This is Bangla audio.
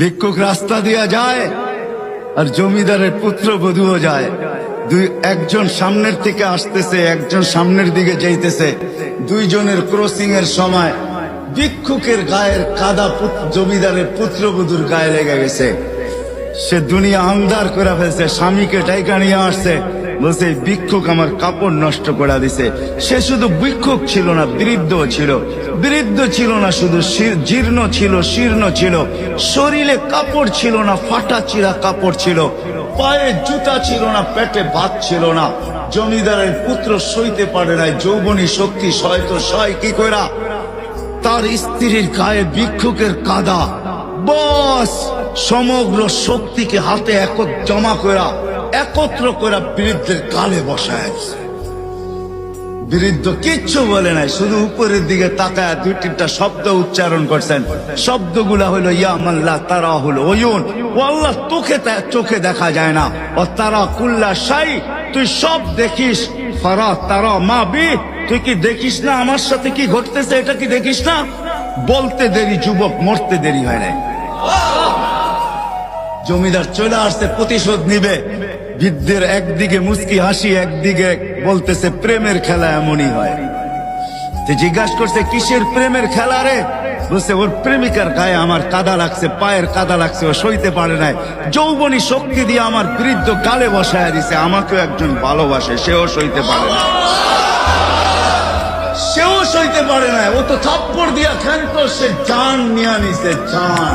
ভিক্ষুক রাস্তা দিয়া যায় আর জমিদারের পুত্রবধূও যায়। একজন সামনের থেকে আসতেছে, একজন সামনের দিকে যাইতেছে। দুইজনের ক্রসিং এর সময় ভিক্ষুকের গায়ের কাদা জমিদারের পুত্রবধূর গায়ে লেগে গেছে। সে দুনিয়া আন্ধার করে ফেলছে, স্বামীকে ডাইকা নিয়ে আসছে, বলছে ভিক্ষুক আমার কাপড় নষ্ট করে দিছে। সে শুধু ভিক্ষুক ছিল না, বৃদ্ধ ছিল। বৃদ্ধ ছিল না শুধু, জীর্ণ ছিল, শীর্ণ ছিল। শরীরে কাপড় ছিল না, ফাটা চিরা কাপড় ছিল। পায়ে জুতা ছিল না, পেটে ভাত ছিল না। জমিদারের পুত্র সইতে পারে নাই, যৌবনী শক্তি সয়তো সয় কি কইরা তার স্ত্রীর গায়ে ভিক্ষুকের কাদা। বস সমগ্র শক্তিকে হাতে জমা করা, একত্র করা বৃদ্ধের গালে বসায়। বৃদ্ধ কিচ্ছু বলে নাই, শুধু উপরের দিকে তাকায় দুই তিনটা শব্দ উচ্চারণ করছেন। শব্দগুলা হলো ইয়া মাল্লা তারা হলো ওয়ুন, ও আল্লাহ চোখে দেখা যায় না। ও তারা কুল্লা শাই, তুই সব দেখিস। ফারা তারা মা বি, তুই কি দেখিস না আমার সাথে কি ঘটতেছে? এটা কি দেখিস না? বলতে দেরি যুবক, মরতে দেরি হয় নাই। জমিদার চলে আসছে, প্রতিশোধ নিবে। বৃদ্ধের একদিকে মুস্কি হাসি, একদিকে বলতেছে প্রেমের খেলা এমনই হয়। জিজ্ঞাসা করছে কিসের প্রেমের খেলা রে? বলছে ওর প্রেমিকার গায়ে আমার কাদা লাগছে, পায়ের কাদা লাগছে, ও সইতে পারে নাই। যৌবনী শক্তি দিয়ে আমার বৃদ্ধ গালে বসায় দিছে। আমাকেও একজন ভালোবাসে, সেও সইতে পারে না, সেও সইতে পারে না। ও তো থাপ্পড় দিয়া ক্ষান্ত, সে জান নিয়ে নিছে, জান।